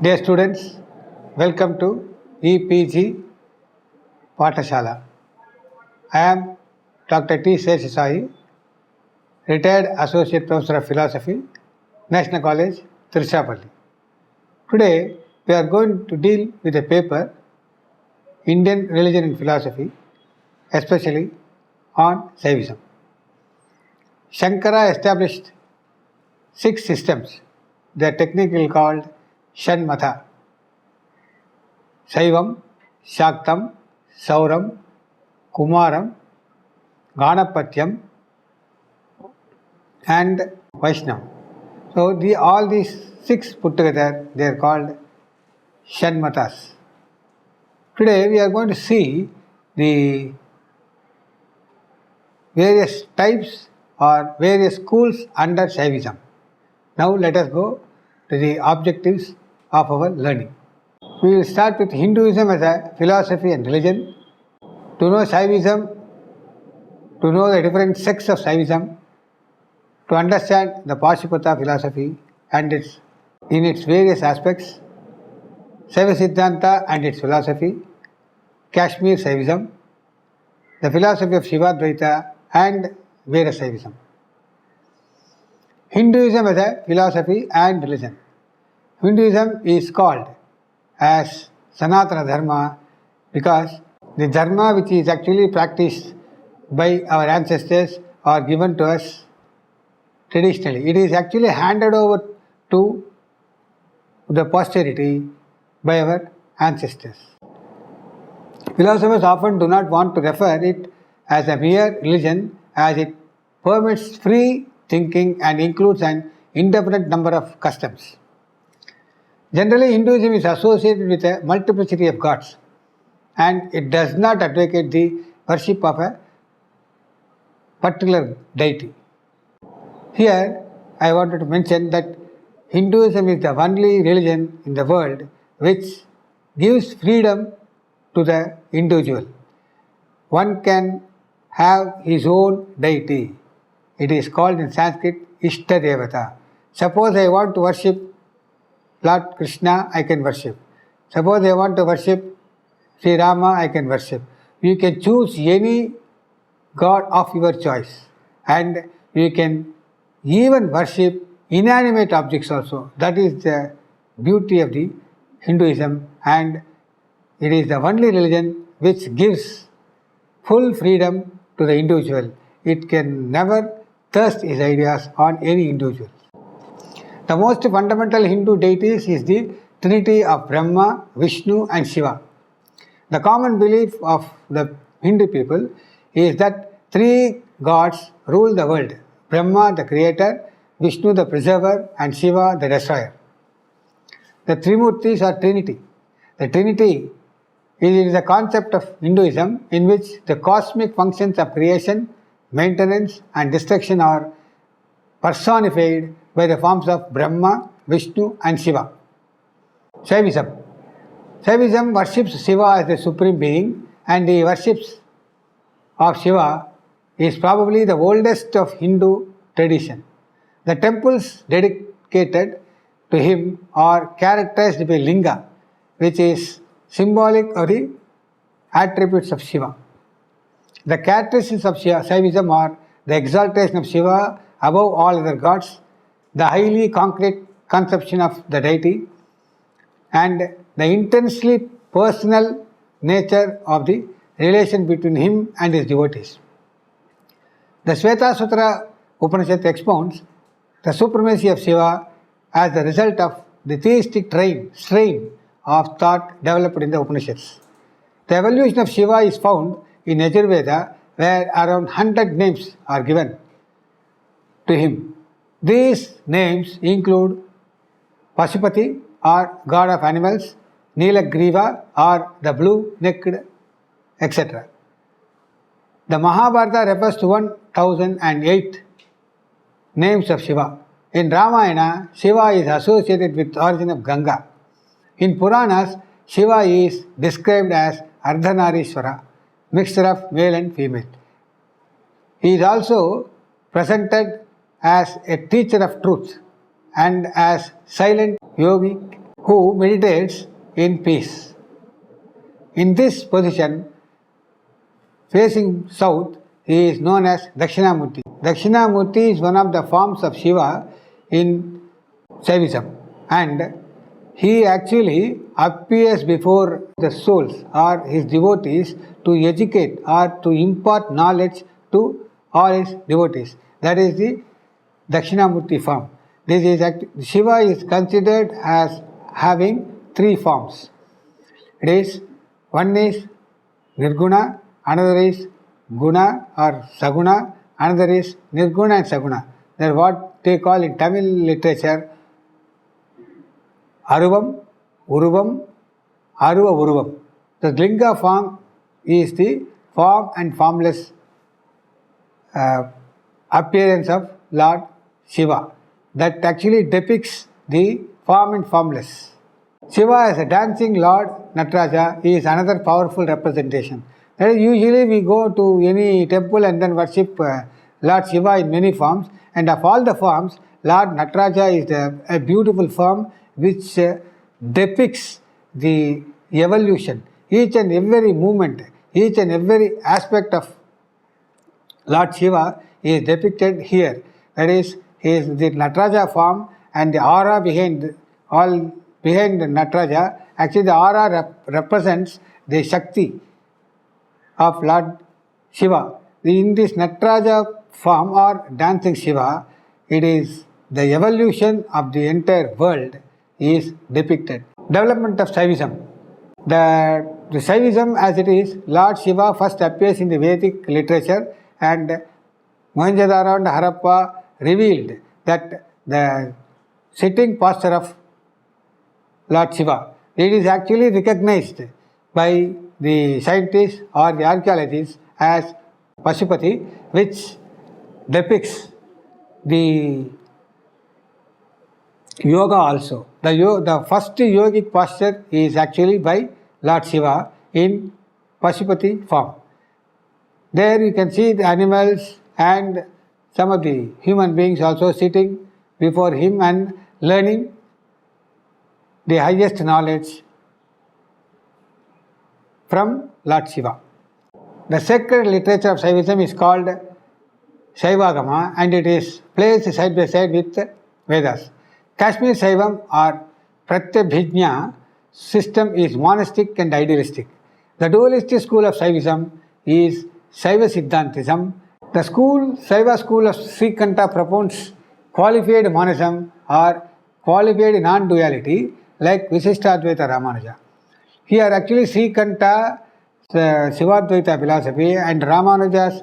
Dear students, welcome to EPG Pathashala. I am Dr. T. Seshasai, retired Associate Professor of Philosophy, National College, Tiruchirappalli. Today, we are going to deal with a paper, Indian Religion and Philosophy, especially on Saivism. Shankara established 6 systems. They are technically called Shanmatha. Saivam, Shaktam, Sauram, Kumaram, Ganapatyam and Vaishnav. So all these 6 put together, they are called Shanmatas. Today we are going to see the various types or various schools under Shaivism. Now let us go to the objectives of our learning. We will start with Hinduism as a philosophy and religion. To know Shaivism, to know the different sects of Shaivism, to understand the Pashupata philosophy and in its various aspects, Shaiva Siddhanta and its philosophy, Kashmir Shaivism, the philosophy of Shivadvaita and Vera Shaivism. Hinduism as a philosophy and religion. Hinduism is called as Sanatana Dharma because the dharma which is actually practiced by our ancestors or given to us traditionally. It is actually handed over to the posterity by our ancestors. Philosophers often do not want to refer it as a mere religion as it permits free thinking and includes an indefinite number of customs. Generally, Hinduism is associated with a multiplicity of gods and it does not advocate the worship of a particular deity. Here, I wanted to mention that Hinduism is the only religion in the world which gives freedom to the individual. One can have his own deity. It is called in Sanskrit Ishta Devata. Suppose I want to worship Lord Krishna, I can worship. Suppose I want to worship Sri Rama, I can worship. You can choose any god of your choice and you can even worship inanimate objects also. That is the beauty of the Hinduism and it is the only religion which gives full freedom to the individual. It can never thrust its ideas on any individual. The most fundamental Hindu deities is the trinity of Brahma, Vishnu and Shiva. The common belief of the Hindu people is that 3 gods rule the world. Brahma the creator, Vishnu the preserver and Shiva the destroyer. The Trimurtis are Trinity. The Trinity is a concept of Hinduism in which the cosmic functions of creation, maintenance and destruction are personified by the forms of Brahma, Vishnu and Shiva. Shaivism. Shaivism worships Shiva as the supreme being and the worships of Shiva is probably the oldest of Hindu tradition. The temples dedicated to him are characterized by linga, which is symbolic of the attributes of Shiva. The characteristics of Shaivism are the exaltation of Shiva above all other gods, the highly concrete conception of the deity, and the intensely personal nature of the relation between him and his devotees. The Shweta Sutra Upanishad expounds the supremacy of Shiva as the result of the theistic strain of thought developed in the Upanishads. The evolution of Shiva is found in Yajurveda where around 100 names are given to him. These names include Pashupati or god of animals, Nilagriva or the blue-necked, etc. The Mahabharata refers to 1008 names of Shiva. In Ramayana, Shiva is associated with the origin of Ganga. In Puranas, Shiva is described as Ardhanarishwara, mixture of male and female. He is also presented as a teacher of truth and as silent yogic who meditates in peace. In this position, facing south, he is known as Dakshinamurti. Dakshinamurti is one of the forms of Shiva in Shaivism, and he actually appears before the souls or his devotees to educate or to impart knowledge to all his devotees. That is the Dakshinamurti form. Shiva is considered as having three forms. It is one is Nirguna, another is Guna or Saguna, another is Nirguna and Saguna. That is what they call in Tamil literature Aruvam, Uruvam, Aruva Uruvam. The Linga form is the form and formless appearance of Lord Shiva that actually depicts the form and formless. Shiva as a dancing Lord Nataraja is another powerful representation. That is, usually we go to any temple and then worship Lord Shiva in many forms, and of all the forms, Lord Nataraja is a beautiful form which depicts the evolution, each and every movement, each and every aspect of Lord Shiva is depicted here. That is, he is the Nataraja form, and the aura behind Nataraja, actually the aura represents the Shakti of Lord Shiva. In this Nataraja form or dancing Shiva, it is the evolution of the entire world is depicted. Development of Shaivism. The Shaivism as it is, Lord Shiva first appears in the Vedic literature, and Mohenjo-daro and Harappa revealed that the sitting posture of Lord Shiva, it is actually recognized by the scientists or the archaeologists as Pashupati, which depicts the yoga also. The first yogic posture is actually by Lord Shiva in Pashupati form. There you can see the animals and some of the human beings also sitting before him and learning the highest knowledge from Lord Shiva. The sacred literature of Shaivism is called Shaivagama, and it is placed side by side with Vedas. Kashmir Shaivam or Pratyabhijna system is monastic and idealistic. The dualistic school of Shaivism is Shaiva Siddhantism. The Shaiva school of Srikanta propounds qualified monism or qualified non-duality like Visishtadvaita Ramanuja. Here actually Srikanta Shivadvaita philosophy and Ramanuja's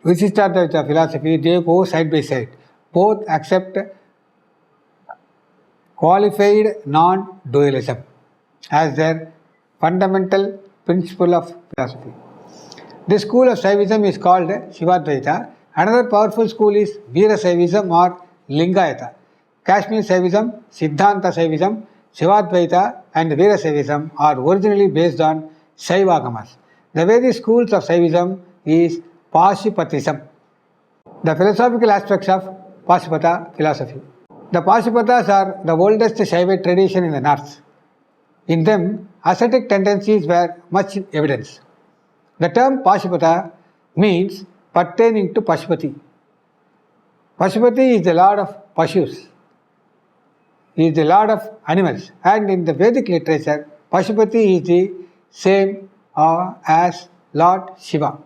Visishtadvaita philosophy, they go side by side. Both accept qualified non-dualism as their fundamental principle of philosophy. This school of Shaivism is called Shivadvaita. Another powerful school is Veera Shaivism or Lingayata. Kashmir Shaivism, Siddhanta Shaivism, Shivadvaita and Veera Shaivism are originally based on Shaivagamas. The various schools of Shaivism is Pashupatism. The philosophical aspects of Pashupata philosophy. The Pashupatas are the oldest Shaiva tradition in the north. In them, ascetic tendencies were much in evidence. The term Pashupata means pertaining to Pashupati. Pashupati is the lord of Pashus. He is the lord of animals, and in the Vedic literature, Pashupati is the same as Lord Shiva.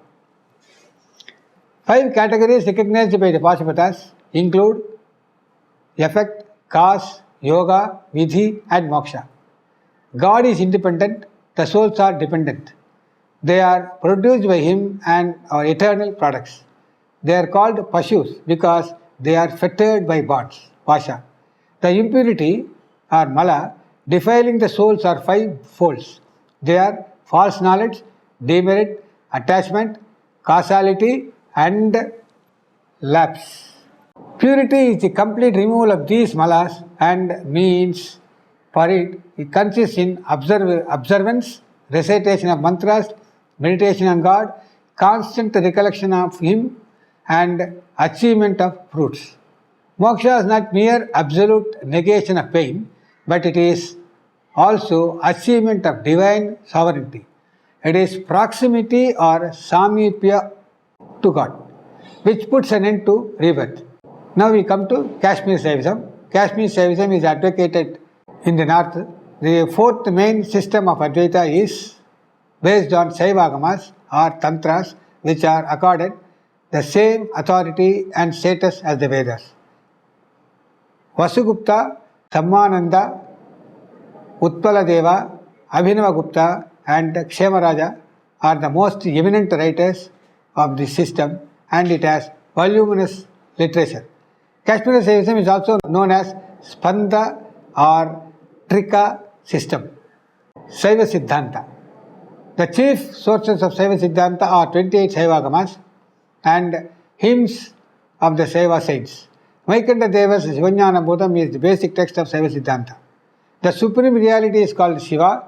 5 categories recognized by the Pashupatas include effect, cause, yoga, vidhi and moksha. God is independent, the souls are dependent. They are produced by him and are eternal products. They are called Pashus because they are fettered by bonds, Pasha. The impurity or Mala defiling the souls are 5 folds. They are false knowledge, demerit, attachment, causality and lapse. Purity is the complete removal of these malas and means for it consists in observance, recitation of mantras, meditation on God, constant recollection of Him and achievement of fruits. Moksha is not mere absolute negation of pain, but it is also achievement of divine sovereignty. It is proximity or samipya to God, which puts an end to rebirth. Now we come to Kashmir Shaivism. Kashmir Shaivism is advocated in the north. The fourth main system of Advaita is based on Shaivagamas or Tantras, which are accorded the same authority and status as the Vedas. Vasugupta, Sammananda, Utpaladeva, Abhinavagupta and Kshemaraja are the most eminent writers of this system, and it has voluminous literature. Kashmir Shaivism is also known as Spanda or Trika system. Shaiva Siddhanta. The chief sources of Shaiva Siddhanta are 28 Shaivagamas and hymns of the Shaiva saints. Vaikanta Deva's Shivanyana Bhootam is the basic text of Shaiva Siddhanta. The supreme reality is called Shiva.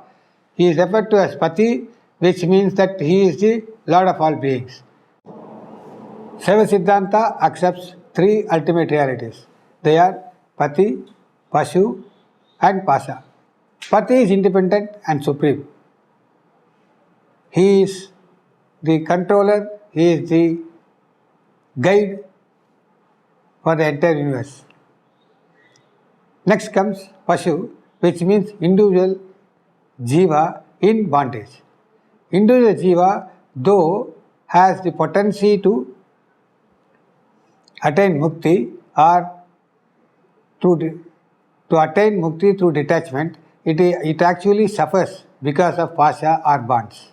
He is referred to as Pati, which means that he is the Lord of all beings. Shaiva Siddhanta accepts three ultimate realities. They are Pati, Pashu and Pasa. Pati is independent and supreme. He is the controller, he is the guide for the entire universe. Next comes Pashu, which means individual jiva in bondage. Individual jiva, though, has the potency to attain mukti or to attain mukti through detachment, it actually suffers because of pasha or bonds.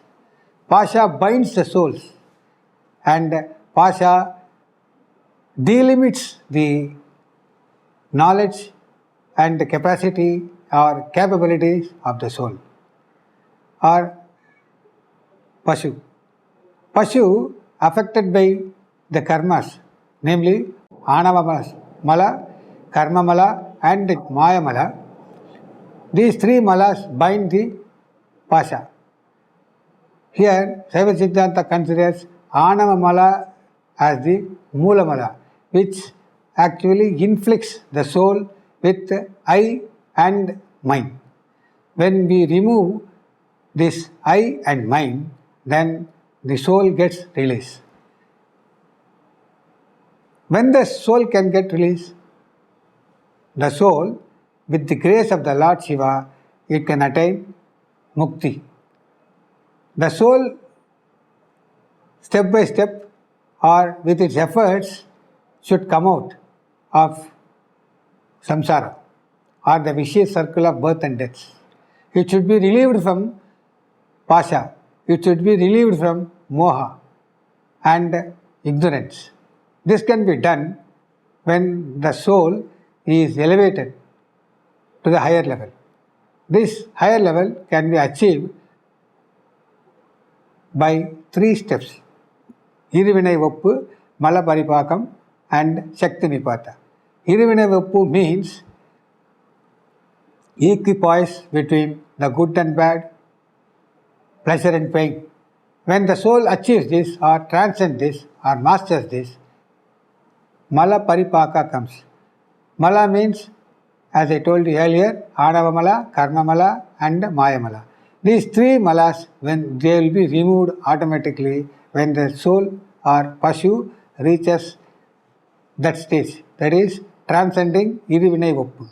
Pasha binds the souls and pasha delimits the knowledge and the capacity or capabilities of the soul. Or Pashu. Pashu affected by the karmas, namely Anava Mala, Karma Mala and Maya Mala. These three malas bind the pasha. Here, Shaiva Siddhanta considers Anava Mala as the Mula Mala, which actually inflicts the soul with I and mind. When we remove this I and mind, then the soul gets released. When the soul can get released, the soul, with the grace of the Lord Shiva, it can attain mukti. The soul, step by step or with its efforts, should come out of samsara or the vicious circle of birth and death. It should be relieved from pasha. It should be relieved from moha and ignorance. This can be done when the soul is elevated to the higher level. This higher level can be achieved by three steps: Irivinai Voppu, Mala Paripakam and Shakti Nipata. Irivinai Voppu means equipoise between the good and bad, pleasure and pain. When the soul achieves this or transcends this or masters this, Mala Paripaka comes. Mala means, as I told you earlier, Anava Mala, Karma Mala and Maya Mala. These three malas, when they will be removed automatically when the soul or Pashu reaches that stage, that is transcending Irivinai Voppu.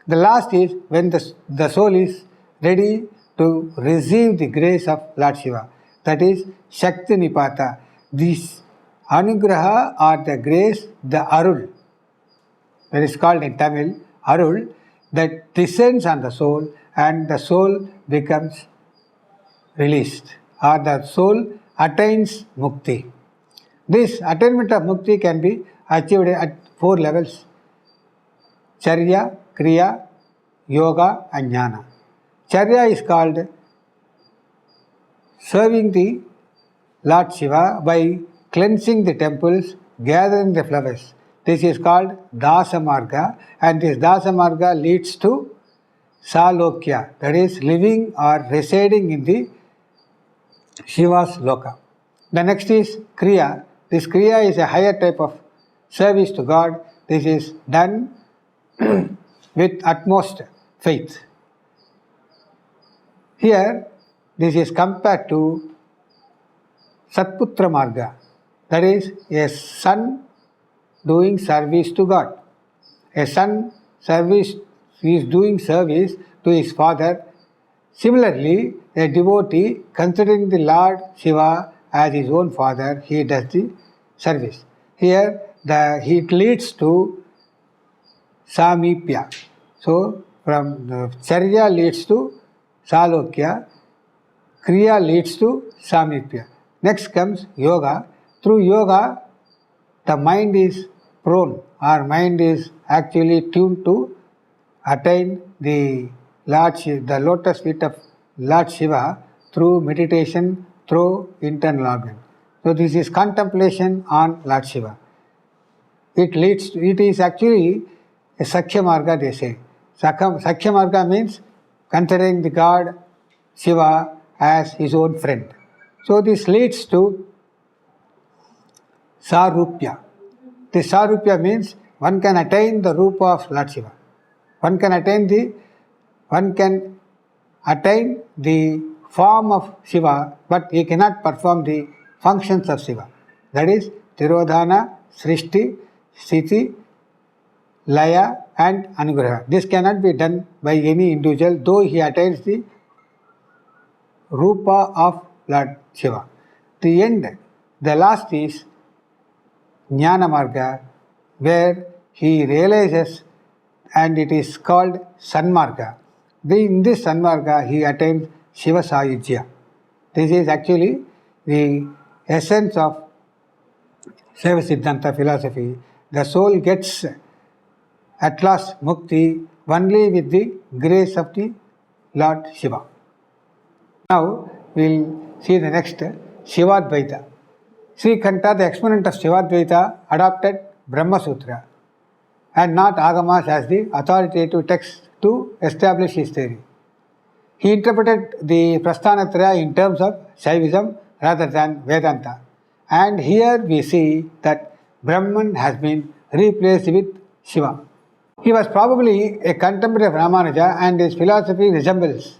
The last is when the soul is ready to receive the grace of Lord Shiva, that is Shakti Nipata. This Anugraha or the grace, the Arul, that is called in Tamil Arul, that descends on the soul and the soul becomes released or the soul attains mukti. This attainment of mukti can be achieved at four levels: Charya, Kriya, Yoga and Jnana. Charya is called serving the Lord Shiva by cleansing the temples, gathering the flowers. This is called Dasa Marga, and this Dasa Marga leads to Salokya, that is living or residing in the Shiva's Loka. The next is Kriya. This Kriya is a higher type of service to God. This is done with utmost faith. Here, this is compared to Satputra Marga, that is, a son doing service to God. A son is doing service to his father. Similarly, a devotee, considering the Lord Shiva as his own father, he does the service. Here, it leads to Samipya. So, from Charya leads to Salokya, Kriya leads to Samipya. Next comes Yoga. Through Yoga, the mind is prone, our mind is actually tuned to attain the lotus feet of Lord Shiva through meditation, through internal organ. So this is contemplation on Lord Shiva. It is actually a Sakya Marga, they say. Sakya Marga means considering the God Shiva as his own friend. So this leads to Sarupya. The Sarupya means one can attain the Rupa of Lord Shiva. One can attain the form of Shiva, but he cannot perform the functions of Shiva. That is Tirodhana, Srishti, Sthiti, Laya and Anugraha. This cannot be done by any individual, though he attains the Rupa of Lord Shiva. The last is Jnana Marga, where he realizes, and it is called Sanmarga. In this Sanmarga, he attains Shiva Sayujya. This is actually the essence of Shaiva Siddhanta philosophy. The soul gets at last mukti only with the grace of the Lord Shiva. Now we will see the next Shivadvaita. Sri Kanta, the exponent of Shivadvaita, adopted Brahma Sutra and not Agamas as the authoritative text to establish his theory. He interpreted the Prasthanatraya in terms of Shaivism rather than Vedanta. And here we see that Brahman has been replaced with Shiva. He was probably a contemporary of Ramanuja, and his philosophy resembles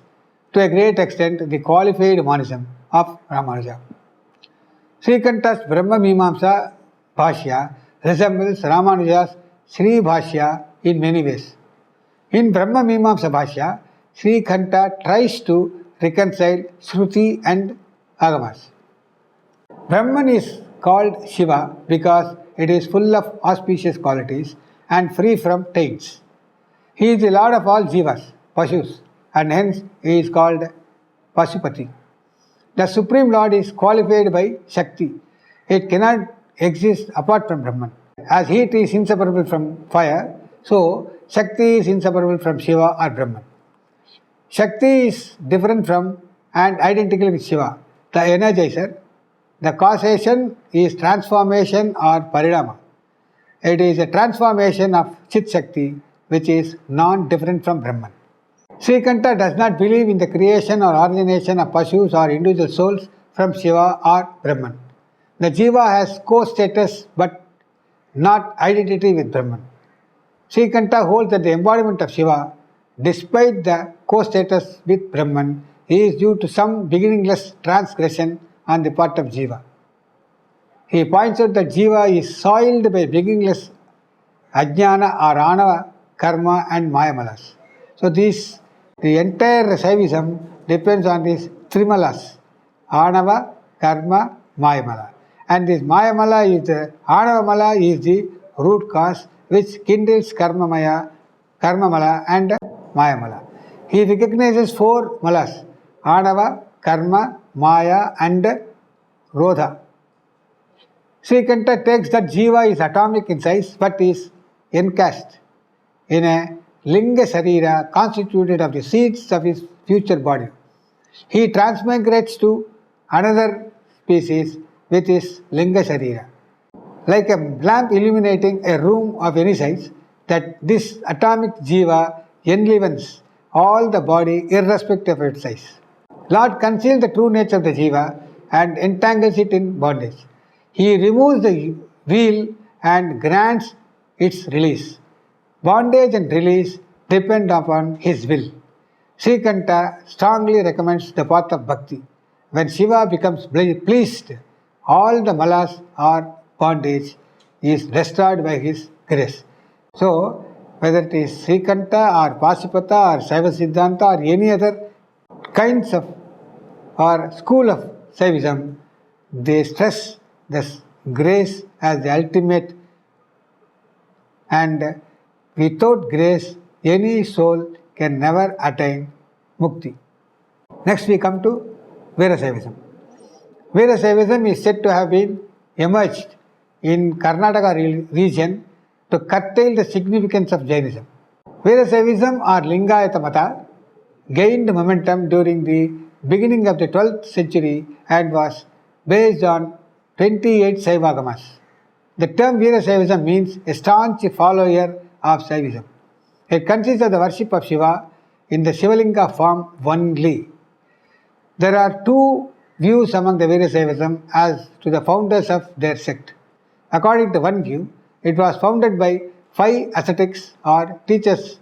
to a great extent the qualified monism of Ramanuja. Srikanta's Brahma Mimamsa Bhashya resembles Ramanuja's Sri Bhashya in many ways. In Brahma Mimamsa Bhashya, Srikanta tries to reconcile Shruti and Agamas. Brahman is called Shiva because it is full of auspicious qualities and free from taints. He is the lord of all jivas, Pashus, and hence he is called Pashupati. The Supreme Lord is qualified by Shakti. It cannot exist apart from Brahman. As heat is inseparable from fire, so Shakti is inseparable from Shiva or Brahman. Shakti is different from and identical with Shiva, the energizer. The causation is transformation or parinama. It is a transformation of Chit Shakti, which is non-different from Brahman. Srikanta does not believe in the creation or origination of Pashus or individual souls from Shiva or Brahman. The Jiva has co-status but not identity with Brahman. Srikanta holds that the embodiment of Shiva, despite the co-status with Brahman, is due to some beginningless transgression on the part of Jiva. He points out that Jiva is soiled by beginningless Ajnana or Anava, Karma and Mayamalas. So the entire Shaivism depends on these Trimalas, Anava, Karma, Mayamala. And this Mayamala is Anavamala is the root cause which kindles Karmamala and Mayamala. He recognizes four malas, Anava, Karma, Maya and Rodha. Srikanta takes that Jiva is atomic in size but is encased in a Linga Sarira constituted of the seeds of his future body. He transmigrates to another species with his Linga Sarira. Like a lamp illuminating a room of any size, that this atomic Jiva enlivens all the body irrespective of its size. Lord conceals the true nature of the Jiva and entangles it in bondage. He removes the wheel and grants its release. Bondage and release depend upon his will. Srikanta strongly recommends the path of bhakti. When Shiva becomes pleased, all the malas or bondage is restored by his grace. So, whether it is Srikanta or Pasipata or Saiva Siddhanta or any other kinds of or school of Saivism, they stress this grace as the ultimate, and without grace, any soul can never attain mukti. Next, we come to Veerasaivism. Veerasaivism is said to have been emerged in Karnataka region to curtail the significance of Jainism. Veerasaivism or Lingayata Mata gained momentum during the beginning of the 12th century and was based on 28 Saivagamas. The term Veerasaivism means a staunch follower of Saivism. It consists of the worship of Shiva in the Shivalinga form only. There are two views among the Veerasaivism as to the founders of their sect. According to one view, it was founded by 5 ascetics or teachers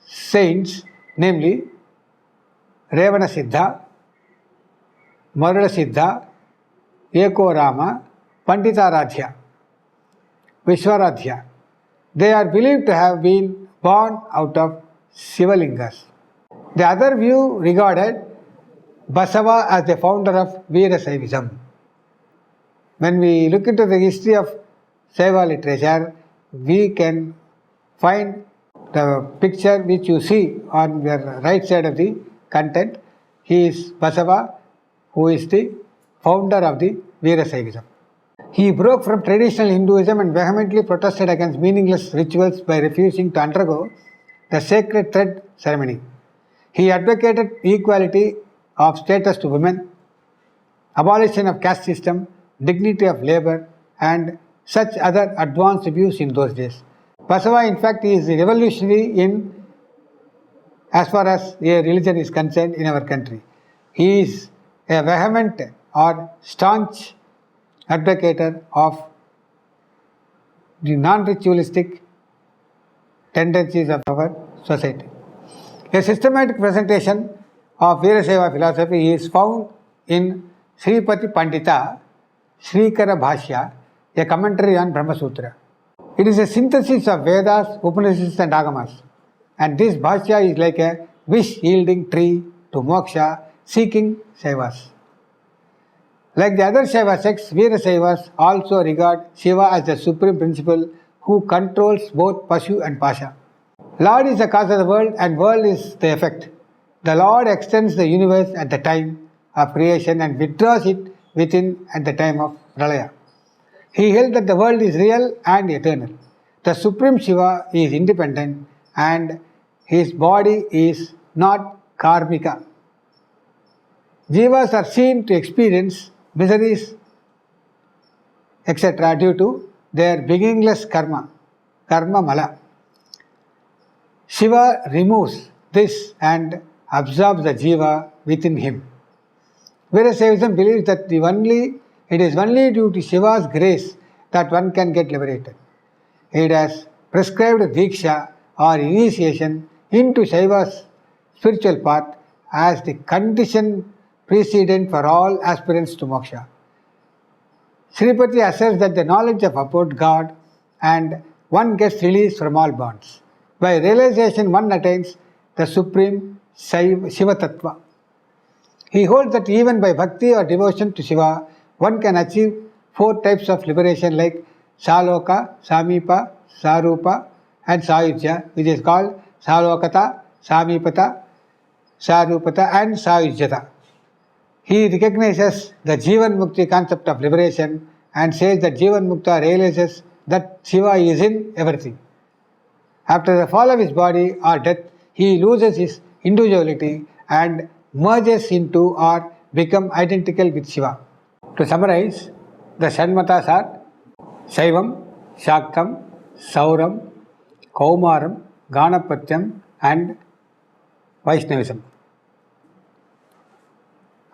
saints, namely Revana Siddha, Marula Siddha, Eko Rama, Panditaradhya, Vishwaradhya. They are believed to have been born out of Shivalingas. The other view regarded Basava as the founder of Veerasaivism. When we look into the history of Saiva literature, we can find the picture which you see on the right side of the content. He is Basava, who is the founder of the Veerasaivism. He broke from traditional Hinduism and vehemently protested against meaningless rituals by refusing to undergo the sacred thread ceremony. He advocated equality of status to women, abolition of caste system, dignity of labor, and such other advanced views in those days. Basava, in fact, is revolutionary in as far as a religion is concerned in our country. He is a vehement or staunch advocator of the non-ritualistic tendencies of our society. A systematic presentation of Veerasaiva philosophy is found in Sripati Pandita Srikara Bhashya, a commentary on Brahma Sutra. It is a synthesis of Vedas, Upanishads and Agamas, and this Bhashya is like a wish-yielding tree to moksha, seeking Saivas. Like the other Shaiva sects, Veerasaivas also regard Shiva as the supreme principle who controls both Pashu and Pasha. Lord is the cause of the world and world is the effect. The Lord extends the universe at the time of creation and withdraws it within at the time of Pralaya. He held that the world is real and eternal. The Supreme Shiva is independent and his body is not karmika. Jivas are seen to experience miseries, etc. due to their beginningless karma mala. Shiva removes this and absorbs the jiva within him. Veerasaivism believes that it is only due to Shiva's grace that one can get liberated. It has prescribed Diksha or initiation into Shiva's spiritual path as the condition precedent for all aspirants to moksha. Sripati asserts that the knowledge of about God and one gets released from all bonds. By realization, one attains the supreme Shiva Tattva. He holds that even by bhakti or devotion to Shiva, one can achieve 4 types of liberation like Saloka, Samipa, Sarupa and Sayujya, which is called Salokata, Samipata, Sarupata and Sayujyata. He recognizes the Jivan Mukti concept of liberation and says that Jivan Mukta realizes that Shiva is in everything. After the fall of his body or death, he loses his individuality and merges into or become identical with Shiva. To summarize, the Shanmatas are Saivam, Shaktam, Sauram, Kaumaram, Ganapatyam and Vaishnavism.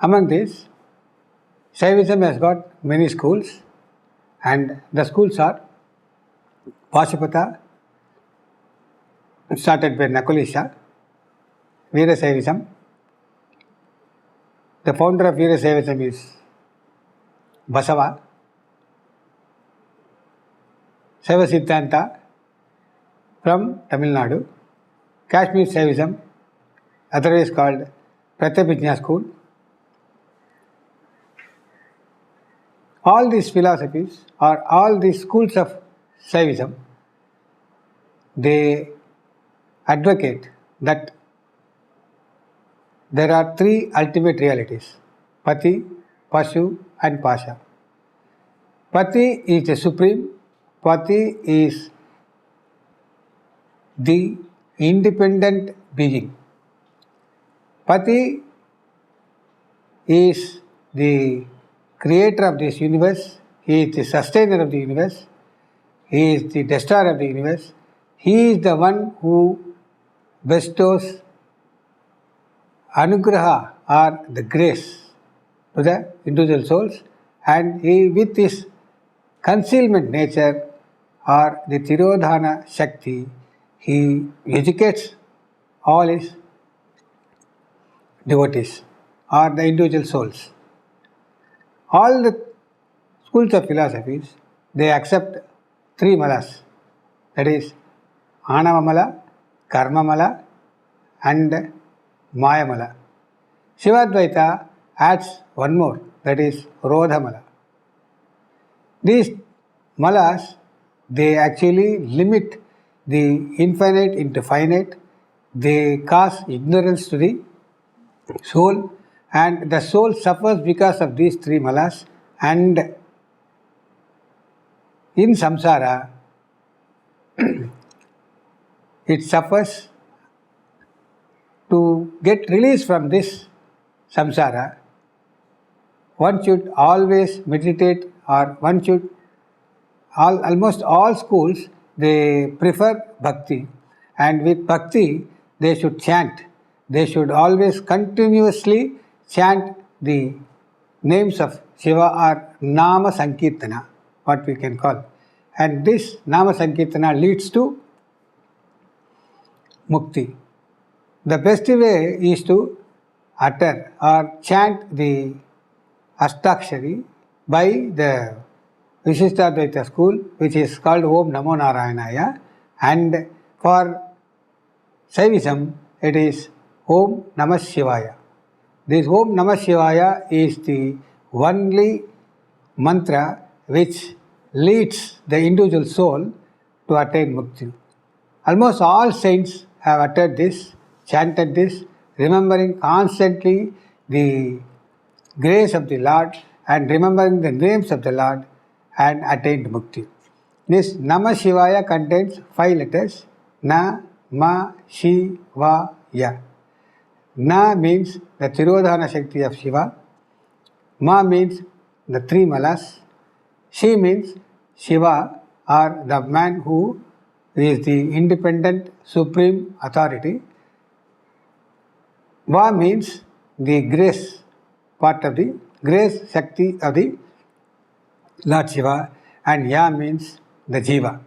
Among these, Shaivism has got many schools, and the schools are Pashupata, started by Nakulisha, Veerasaivism. The founder of Veerasaivism is Basava. Saiva Siddhanta from Tamil Nadu. Kashmir Saivism, otherwise called Pratyabhijna school. All these philosophies or all these schools of Saivism, they advocate that there are three ultimate realities: Pati, Pashu and Pasha. Pati is the supreme. Pati is the independent being. Pati is the creator of this universe. He is the sustainer of the universe. He is the destroyer of the universe. He is the one who bestows anugraha or the grace to the individual souls, and he, with his concealment nature or the Tirodhana Shakti, he educates all his devotees or the individual souls. All the schools of philosophies, they accept three malas, that is Anavamala, Karmamala and Mayamala. Shivadvaita adds one more, that is Rodhamala. These malas, they actually limit the infinite into finite. They cause ignorance to the soul, and the soul suffers because of these three malas. And in samsara, it suffers. To get release from this samsara, one should always meditate, or one should, almost all schools, they prefer bhakti, and with bhakti they should chant. They should always continuously chant the names of Shiva or Nama Sankirtana, what we can call. And this Nama Sankirtana leads to mukti. The best way is to utter or chant the Ashtakshari by the Vishishtadvaita school, which is called Om Namo Narayanaya, and for Saivism it is Om Namah Shivaya. This Om Namah Shivaya is the only mantra which leads the individual soul to attain mukti. Almost all saints have uttered this, chanted this, remembering constantly the grace of the Lord and remembering the names of the Lord, and attained mukti. This Namah Shivaya contains 5 letters: Na, Ma, Shi, Va, Ya. Na means the Tirodhana Shakti of Shiva. Ma means the 3 malas. Shi means Shiva, or the man who is the independent supreme authority. Va means the grace part of the grace Shakti of the Lord Shiva, and Ya means the Jiva.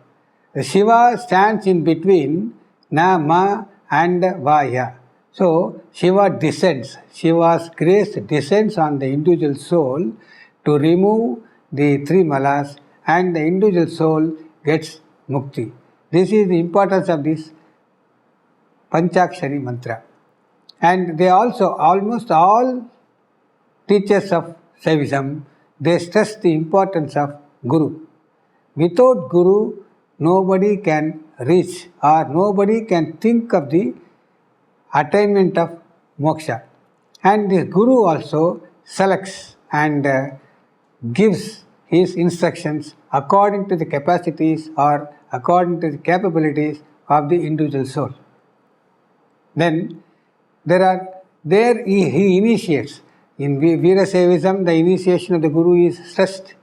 The Shiva stands in between Na, Ma and Va, Ya. So Shiva descends, Shiva's grace descends on the individual soul to remove the 3 malas, and the individual soul gets mukti. This is the importance of this Panchakshari mantra. And they also, almost all teachers of Saivism, they stress the importance of Guru. Without Guru, nobody can reach, or nobody can think of the attainment of moksha. And this Guru also selects and gives his instructions according to the capacities or according to the capabilities of the individual soul. Then he initiates. In Veerasaivism, the initiation of the Guru is stressed.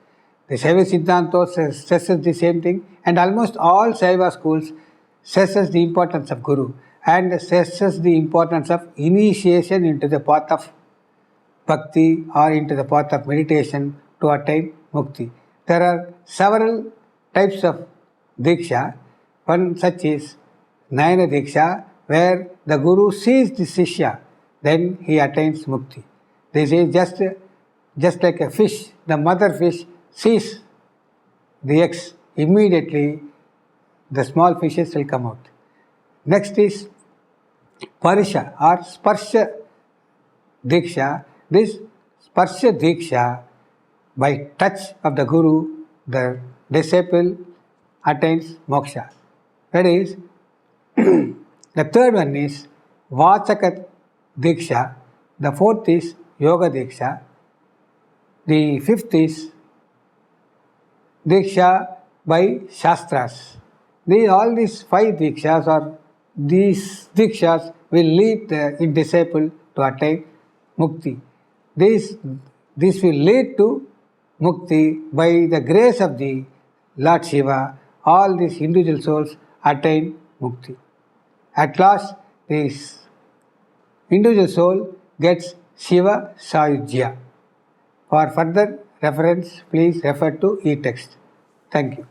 The Saiva Siddhanta stresses the same thing, and almost all Saiva schools stresses the importance of Guru and stresses the importance of initiation into the path of bhakti or into the path of meditation to attain mukti. There are several types of diksha. One such is Nayana Diksha, where the Guru sees the Shishya, then he attains Mukti. This is just like a fish. The mother fish sees the eggs, immediately the small fishes will come out. Next is Parisha or Sparsha Diksha. This Sparsha Diksha, by touch of the Guru, the disciple attains moksha. That is, the third one is Vachaka Diksha. The fourth is Yoga Diksha. The fifth is Diksha by Shastras. All these five Dikshas or these Dikshas will lead the disciple to attain Mukti. This will lead to Mukti by the grace of the Lord Shiva. All these individual souls attain Mukti. At last, this individual soul gets Shiva Sayujya. For further reference, please refer to e-text. Thank you.